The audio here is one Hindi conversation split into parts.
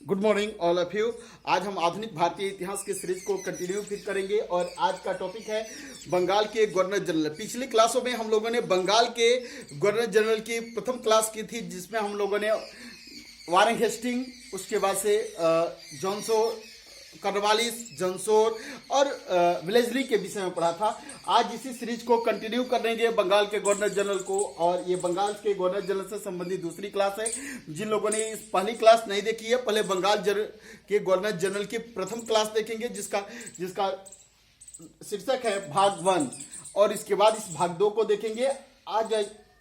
Good morning all of you. आज हम आधुनिक भारतीय इतिहास के सीरीज को कंटिन्यू फिर करेंगे और आज का टॉपिक है बंगाल के गवर्नर जनरल। पिछली क्लासों में हम लोगों ने बंगाल के गवर्नर जनरल की प्रथम क्लास की थी, जिसमें हम लोगों ने वारेन हेस्टिंग, उसके बाद से जॉनसोर, कॉर्नवालिस, जॉनसोर और वेलेस्ली के विषय में पढ़ा था। आज इसी सीरीज को कंटिन्यू करेंगे बंगाल के गवर्नर जनरल को, और ये बंगाल के गवर्नर जनरल से संबंधित दूसरी क्लास है। जिन लोगों ने इस पहली क्लास नहीं देखी है, पहले बंगाल के गवर्नर जनरल की प्रथम क्लास देखेंगे, जिसका शीर्षक है भाग 1, और इसके बाद इस भाग 2 को देखेंगे। आज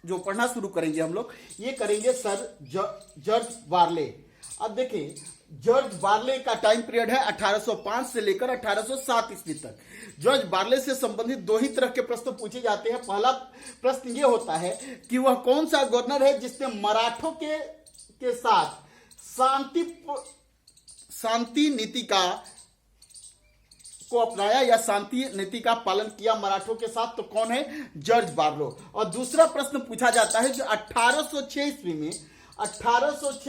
जो पढ़ना शुरू करेंगे हम लोग, ये करेंगे सर जॉर्ज बार्ले। अब देखिए, जॉर्ज बार्ले का टाइम पीरियड है 1805 से लेकर 1807 ईस्वी तक। जॉर्ज बार्ले से संबंधित दो ही तरह के प्रश्न पूछे जाते हैं। पहला प्रश्न यह होता है कि वह कौन सा गवर्नर है जिसने मराठों के साथ शांति नीति को अपनाया या शांति नीति का पालन किया मराठों के साथ, तो कौन है? George Barlow. और दूसरा प्रश्न पूछा जाता है जो 1806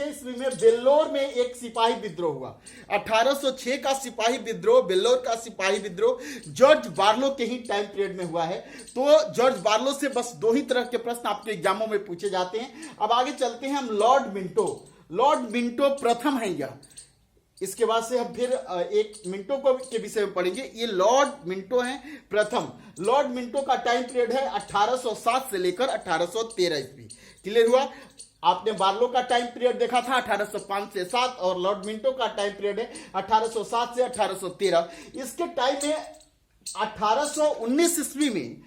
ईस्वी में बेल्लोर में एक सिपाही विद्रोह हुआ। 1806 का सिपाही विद्रोह, बेल्लोर का सिपाही विद्रोह जॉर्ज बार्लो के ही टाइम पीरियड में हुआ है। तो जॉर्ज बार्लो से बस दो ही तरह के प्रश्न आपके एग्जामों में पूछे जाते हैं। अब आगे चलते हैं हम लॉर्ड मिंटो प्रथम है यह। इसके बाद से हम फिर एक मिंटो के विषय में पढ़ेंगे। ये लॉर्ड मिंटो हैं प्रथम। लॉर्ड मिंटो का टाइम पीरियड है 1807 से लेकर 1813 ईस्वी। क्लियर हुआ? आपने बार्लो का टाइम पीरियड देखा था 1805 से 7, और लॉर्ड मिंटो का टाइम पीरियड है 1807 से 1813। इसके टाइम में 1819 ईस्वी में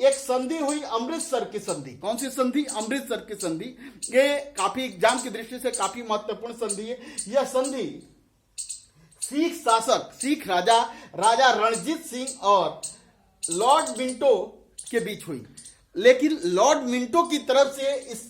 एक संधि हुई, अमृतसर की संधि। कौन सी संधि? अमृतसर की संधि। ये काफी एग्जाम की दृष्टि से काफी महत्वपूर्ण संधि है। यह संधि सिख राजा रणजीत सिंह और लॉर्ड मिंटो के बीच हुई। लेकिन लॉर्ड मिंटो की तरफ से इस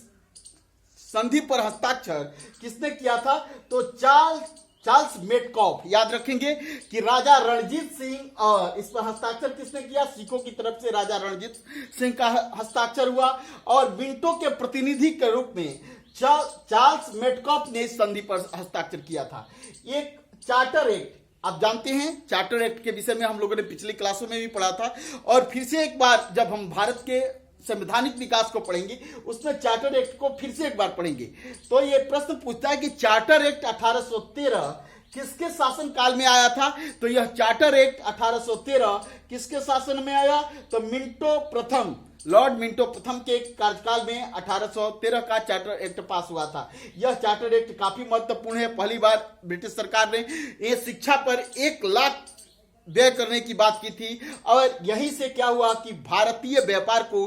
संधि पर हस्ताक्षर किसने किया था? तो चार्ल्स मेटकॉफ। याद रखेंगे कि राजा रणजीत सिंह, और इस पर हस्ताक्षर किसने किया? सिखों की तरफ से राजा रणजीत सिंह का हस्ताक्षर हुआ, और मिंटो के प्रतिनिधि के रूप में चार्ल्स मेटकॉफ ने इस संधि पर हस्ताक्षर किया था। एक चार्टर एक्ट, आप जानते हैं चार्टर एक्ट के विषय में हम लोगों ने पिछली क्लासों में भी पढ़ा था, और फिर से एक बार जब हम भारत के संवैधानिक विकास को पढ़ेंगे, उसमें चार्टर एक्ट को फिर से एक बार पढ़ेंगे। तो ये प्रश्न पूछता है कि चार्टर एक्ट 1813 किसके शासन काल में आया था? तो यह चार्टर एक्ट 1813 किसके शासन में आया? तो लॉर्ड मिंटो प्रथम के कार्यकाल में 1813 का चार्टर एक्ट पास हुआ था। यह चार्टर एक्ट काफी महत्वपूर्ण है। पहली बार ब्रिटिश सरकार ने ये शिक्षा पर 1 लाख व्यय करने की बात की थी, और यहीं से क्या हुआ कि भारतीय व्यापार को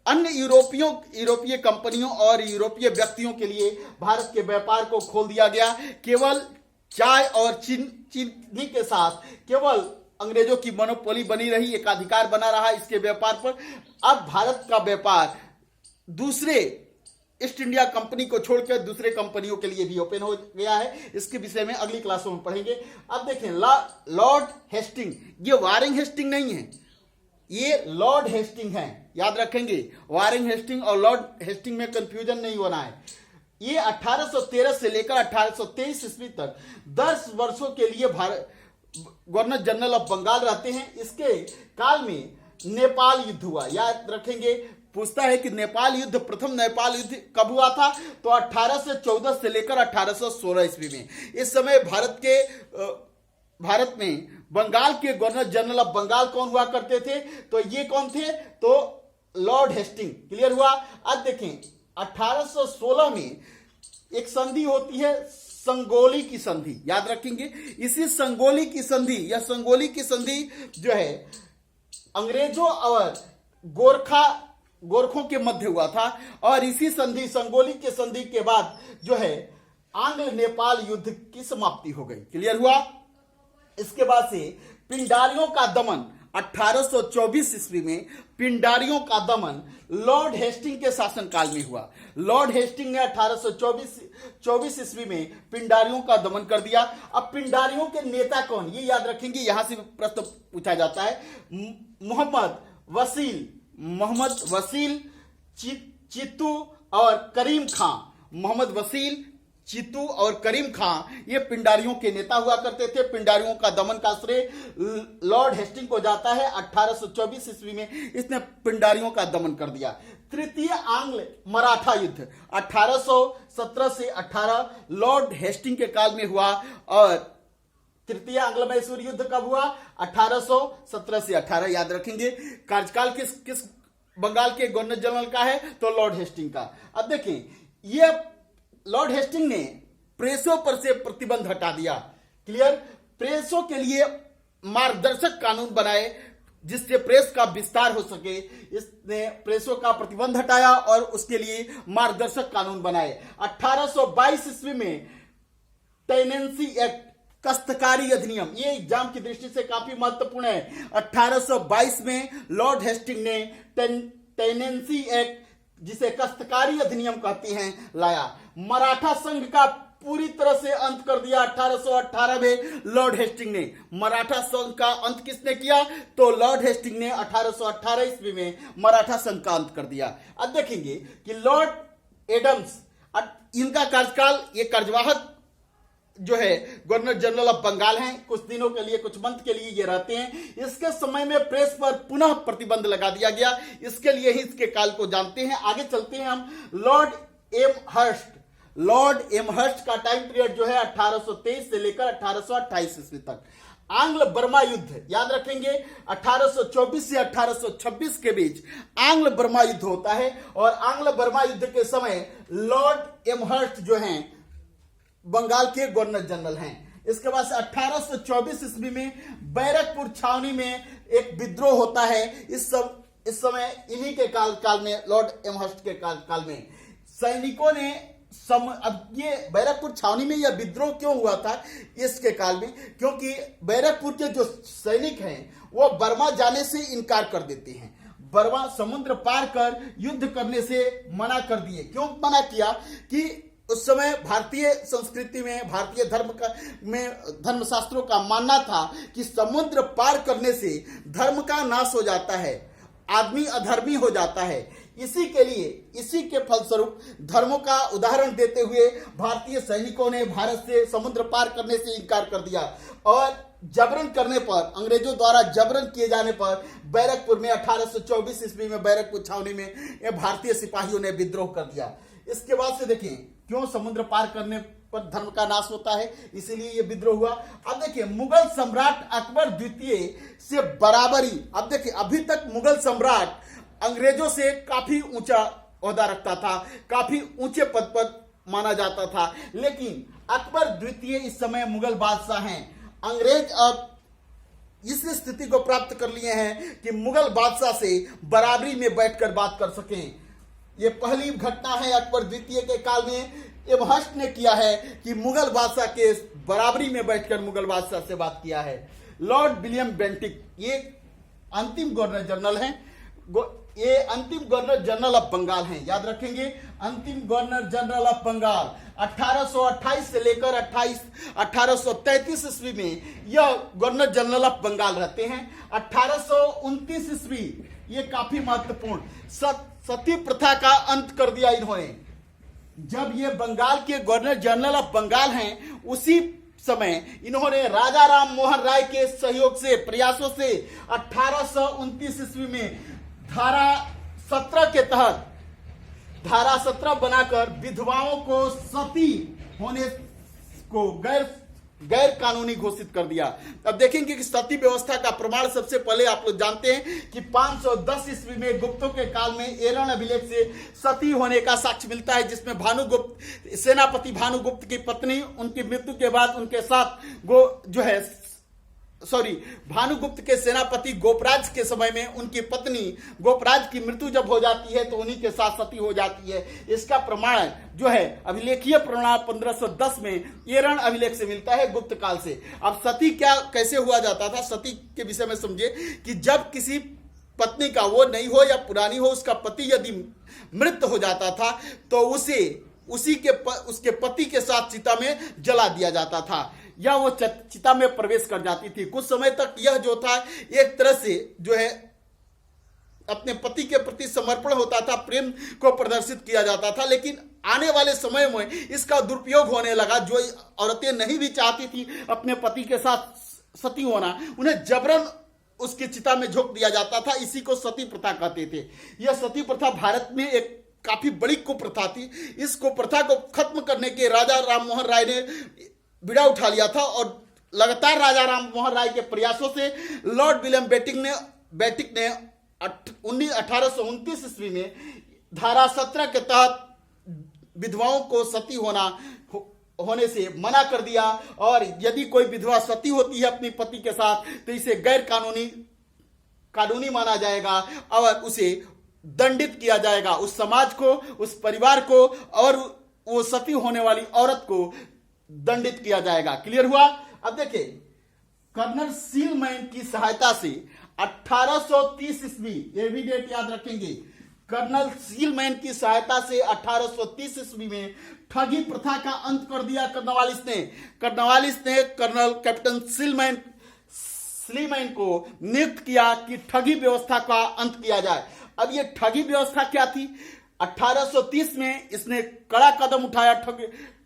अन्य यूरोपीय कंपनियों और यूरोपीय व्यक्तियों के लिए भारत के व्यापार को खोल दिया गया। केवल चाय और चीनी के साथ केवल अंग्रेजों की मोनोपोली बनी रही, एकाधिकार बना रहा इसके व्यापार पर। अब भारत का व्यापार दूसरे ईस्ट इंडिया कंपनी को छोड़कर दूसरे कंपनियों के लिए भी ओपन हो गया है। इसके विषय में अगली क्लासों में पढ़ेंगे। अब देखें लॉर्ड हेस्टिंग, ये वारेन हेस्टिंग नहीं है, ये लॉर्ड हेस्टिंग है। याद रखेंगे, वारेन हेस्टिंग और लॉर्ड हेस्टिंग में कंफ्यूजन नहीं होना है। ये 1813 से लेकर 1823 ईस्वी तक 10 वर्षों के लिए गवर्नर जनरल ऑफ बंगाल रहते हैं। इसके काल में नेपाल युद्ध हुआ। याद रखेंगे, पूछता है कि प्रथम नेपाल युद्ध कब हुआ था? तो 1814 से लेकर 1816 ईस्वी में। इस समय भारत में बंगाल के गवर्नर जनरल ऑफ बंगाल कौन हुआ करते थे? तो ये कौन थे? तो लॉर्ड हेस्टिंग। क्लियर हुआ? अब देखें, 1816 में एक संधि होती है, संगोली की संधि। याद रखेंगे, इसी संगोली की संधि जो है अंग्रेजों और गोरखों के मध्य हुआ था, और इसी संगोली के संधि के बाद जो है आंग्ल नेपाल युद्ध की समाप्ति हो गई। क्लियर हुआ? इसके बाद से पिंडारियों का दमन 1824 ईस्वी में, पिंडारियों का दमन लॉर्ड हेस्टिंग के शासनकाल में हुआ। लॉर्ड हेस्टिंग ने 1824 ईस्वी में पिंडारियों का दमन कर दिया। अब पिंडारियों के नेता कौन, ये याद रखेंगे, यहां से प्रश्न पूछा जाता है। मोहम्मद वसील चित्तू और करीम खां। मोहम्मद वसील, चित्तू और करीम खां ये पिंडारियों के नेता हुआ करते थे। पिंडारियों का दमन का श्रेय लॉर्ड हेस्टिंग को जाता है। 1824 ईस्वी में इसने पिंडारियों का दमन कर दिया। तृतीय आंग्ल मराठा युद्ध 1817 से 18 लॉर्ड हेस्टिंग के काल में हुआ। और तृतीय आंग्ल मैसूर युद्ध कब हुआ? 1817 से 18। याद रखेंगे। कार्यकाल किस बंगाल के गवर्नर जनरल का है? तो लॉर्ड हेस्टिंग का। अब देखें, ये लॉर्ड हेस्टिंग ने प्रेसों पर से प्रतिबंध हटा दिया। क्लियर? प्रेसों के लिए मार्गदर्शक कानून बनाए जिससे प्रेस का विस्तार हो सके। इसने प्रेसों का प्रतिबंध हटाया और उसके लिए मार्गदर्शक कानून बनाए। 1822 ईस्वी में टेनेंसी एक्ट, काश्तकारी अधिनियम, ये एग्जाम की दृष्टि से काफी महत्वपूर्ण है। 1822 में लॉर्ड हेस्टिंग ने टेनेंसी एक्ट, जिसे काश्तकारी अधिनियम कहते हैं, लाया। मराठा संघ का पूरी तरह से अंत कर दिया 1818 में लॉर्ड हेस्टिंग ने। मराठा संघ का अंत किसने किया? तो लॉर्ड हेस्टिंग ने 1818 ईस्वी में मराठा संघ का अंत कर दिया। अब देखेंगे कि लॉर्ड एडम्स, इनका कार्यकाल, ये कार्यवाहक जो है गवर्नर जनरल ऑफ बंगाल हैं। कुछ दिनों के लिए, कुछ मंथ के लिए ये रहते हैं। इसके समय में प्रेस पर पुनः प्रतिबंध लगा दिया गया। इसके लिए ही इसके काल को जानते हैं। आगे चलते हैं हम। लॉर्ड एम हर्स्ट का टाइम पीरियड जो है 1823 से लेकर 1828 ईस्वी तक। आंग्ल बर्मा युद्ध, याद रखेंगे, 1824 से 1826 के बीच आंग्ल बर्मा युद्ध होता है। और आंग्ल बर्मा युद्ध के समय लॉर्ड एम हर्स्ट जो हैं बंगाल के गवर्नर जनरल हैं। इसके बाद से 1824 ईस्वी में बैरकपुर छावनी में एक विद्रोह होता है। इस समय इन्हीं के काल में, लॉर्ड एमहर्स्ट के काल में सैनिकों ने अब ये बैरकपुर छावनी में यह विद्रोह क्यों हुआ था इसके काल में? क्योंकि बैरकपुर के जो सैनिक हैं वो बर्मा जाने से इनकार कर देते हैं। बर्मा समुद्र पार कर युद्ध करने से मना कर दिए। क्यों मना किया? कि उस समय भारतीय संस्कृति में, भारतीय धर्मशास्त्रों का मानना था कि समुद्र पार करने से धर्म का नाश हो जाता है, आदमी अधर्मी हो जाता है। इसी के फलस्वरूप धर्मों का उदाहरण देते हुए भारतीय सैनिकों ने भारत से समुद्र पार करने से इनकार कर दिया। और जबरन करने पर, अंग्रेजों द्वारा जबरन किए जाने पर बैरकपुर में 1824 ईस्वी में बैरकपुर छावनी में भारतीय सिपाहियों ने विद्रोह कर दिया। इसके बाद से देखें क्यों समुद्र पार करने पर धर्म का नाश होता है, इसीलिए यह विद्रोह हुआ। अब देखिए, मुगल सम्राट अकबर द्वितीय से बराबरी। अब देखिए, अभी तक मुगल सम्राट अंग्रेजों से काफी ऊंचा ओहदा रखता था, काफी ऊंचे पद पर माना जाता था। लेकिन अकबर द्वितीय इस समय मुगल बादशाह हैं। अंग्रेज अब इस स्थिति को प्राप्त कर लिए हैं कि मुगल बादशाह से बराबरी में बैठकर बात कर सकें। ये पहली घटना है अकबर द्वितीय के काल में। एमहर्स्ट ने किया है कि मुगल बादशाह के बराबरी में बैठकर मुगल बादशाह से बात किया है। लॉर्ड विलियम बेंटिक, ये अंतिम गवर्नर जनरल हैं। ये अंतिम गवर्नर जनरल ऑफ बंगाल हैं। याद रखेंगे, अंतिम गवर्नर जनरल ऑफ बंगाल 1828 से लेकर 1833 ईस्वी में यह गवर्नर जनरल ऑफ बंगाल रहते हैं। 1829 ईस्वी, ये काफी महत्वपूर्ण, सती प्रथा का अंत कर दिया इन्होंने। जब ये बंगाल के गवर्नर जनरल ऑफ बंगाल हैं, उसी समय इन्होंने राजा राम मोहन राय के सहयोग से, प्रयासों से 1829 ईस्वी में धारा 17 के तहत धारा 17 बनाकर विधवाओं को सती होने को गैर कानूनी घोषित कर दिया। अब देखेंगे कि सती व्यवस्था का प्रमाण सबसे पहले आप लोग जानते हैं कि 510 ईस्वी में गुप्तों के काल में एरन अभिलेख से सती होने का साक्ष्य मिलता है, जिसमें भानुगुप्त, सेनापति भानुगुप्त की पत्नी, उनकी मृत्यु के बाद उनके साथ भानुगुप्त के सेनापति गोपराज के समय में उनकी पत्नी गोपराज की मृत्यु जब हो जाती है तो उन्हीं के साथ सती हो जाती है। इसका प्रमाण जो है अभिलेखीय प्रमाण 1510 में एरन अभिलेख से मिलता है, गुप्त काल से। अब सती कैसे हुआ जाता था, सती के विषय में समझे कि जब किसी पत्नी का, वो नहीं हो या पुरानी हो, उसका पति यदि मृत हो जाता था तो उसके पति के साथ चिता में जला दिया जाता था या वो चिता में प्रवेश कर जाती थी। कुछ समय तक यह जो था एक तरह से जो है अपने पति के प्रति समर्पण होता था, प्रेम को प्रदर्शित किया जाता था। लेकिन आने वाले समय में इसका दुरुपयोग होने लगा। जो औरतें नहीं भी चाहती थी अपने पति के साथ सती होना, उन्हें जबरन उसकी चिता में झोंक दिया जाता था। इसी को सती प्रथा कहते थे। यह सती प्रथा भारत में एक काफी बड़ी कुप्रथा थी। इस कुप्रथा को खत्म करने के राजा राम मोहन राय ने बीड़ा उठा लिया था और लगातार राजा राम मोहन राय के प्रयासों से लॉर्ड विलियम बेटिक ने 1829 ईस्वी में धारा 17 के तहत विधवाओं को सती होने से मना कर दिया। और यदि कोई विधवा सती होती है अपने पति के साथ तो इसे गैर कानूनी माना जाएगा और उसे दंडित किया जाएगा, उस समाज को, उस परिवार को और वो सती होने वाली औरत को दंडित किया जाएगा। क्लियर हुआ? अब देखिए, कर्नल सीलमैन की सहायता से 1830 ईस्वी, ये भी डेट याद रखेंगे, कर्नल सीलमैन की सहायता से 1830 ईस्वी में ठगी प्रथा का अंत कर दिया कर्नवालिस ने कर्नल कैप्टन सीलमैन को नियुक्त किया कि ठगी व्यवस्था का अंत किया जाए। अब ये ठगी व्यवस्था क्या थी? 1830 में इसने कड़ा कदम उठाया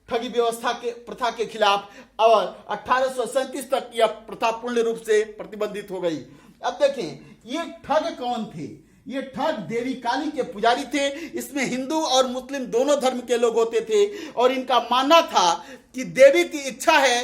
ठगी व्यवस्था के प्रथा के खिलाफ और 1837 तक यह प्रथा पूर्ण रूप से प्रतिबंधित हो गई। अब देखें, ये ठग कौन थे? ये ठग देवी काली के पुजारी थे। इसमें हिंदू और मुस्लिम दोनों धर्म के लोग होते थे और इनका मानना था कि देवी की इच्छा है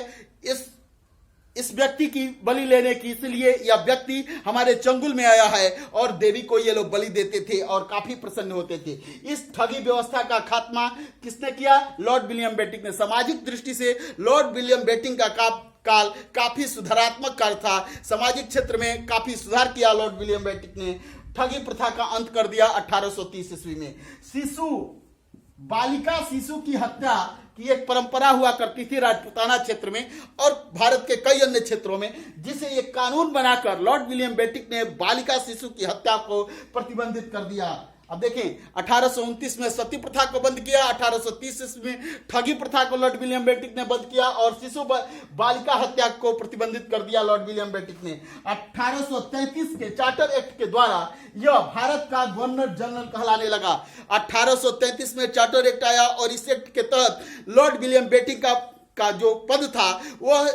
इस व्यक्ति की बलि लेने की, इसलिए यह व्यक्ति हमारे चंगुल में आया है और देवी को ये लोग बलि देते थे और काफी प्रसन्न होते थे। इस ठगी व्यवस्था का खात्मा किसने किया? लॉर्ड विलियम बेटिक ने। सामाजिक दृष्टि से लॉर्ड विलियम बेटिक का काल काफी सुधारात्मक काल था। सामाजिक क्षेत्र में काफी सुधार किया लॉर्ड विलियम बेटिक ने। ठगी प्रथा का अंत कर दिया 1830 ईस्वी में। बालिका शिशु की हत्या की एक परंपरा हुआ करती थी राजपूताना क्षेत्र में और भारत के कई अन्य क्षेत्रों में, जिसे एक कानून बनाकर लॉर्ड विलियम बेटिक ने बालिका शिशु की हत्या को प्रतिबंधित कर दिया। अब देखें, 1829 में सती प्रथा को बंद किया, 1830 ईस्वी में ठगी प्रथा को लॉर्ड विलियम बेटिक ने बंद किया और शिशु बालिका हत्या को प्रतिबंधित कर दिया लॉर्ड विलियम बेटिक ने। 1833 के चार्टर एक्ट के द्वारा यह भारत का गवर्नर जनरल कहलाने लगा। 1833 में चार्टर एक्ट आया और इस एक्ट के तहत लॉर्ड विलियम बेटिक का जो पद था वह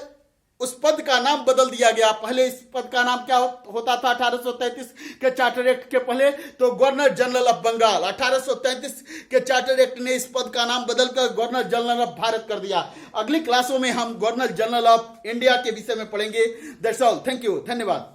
उस पद का नाम बदल दिया गया। पहले इस पद का नाम क्या होता था? 1833 के चार्टर एक्ट के पहले तो गवर्नर जनरल ऑफ बंगाल। 1833 के चार्टर एक्ट ने इस पद का नाम बदलकर गवर्नर जनरल ऑफ भारत कर दिया। अगली क्लासों में हम गवर्नर जनरल ऑफ इंडिया के विषय में पढ़ेंगे। That's all. Thank you. धन्यवाद।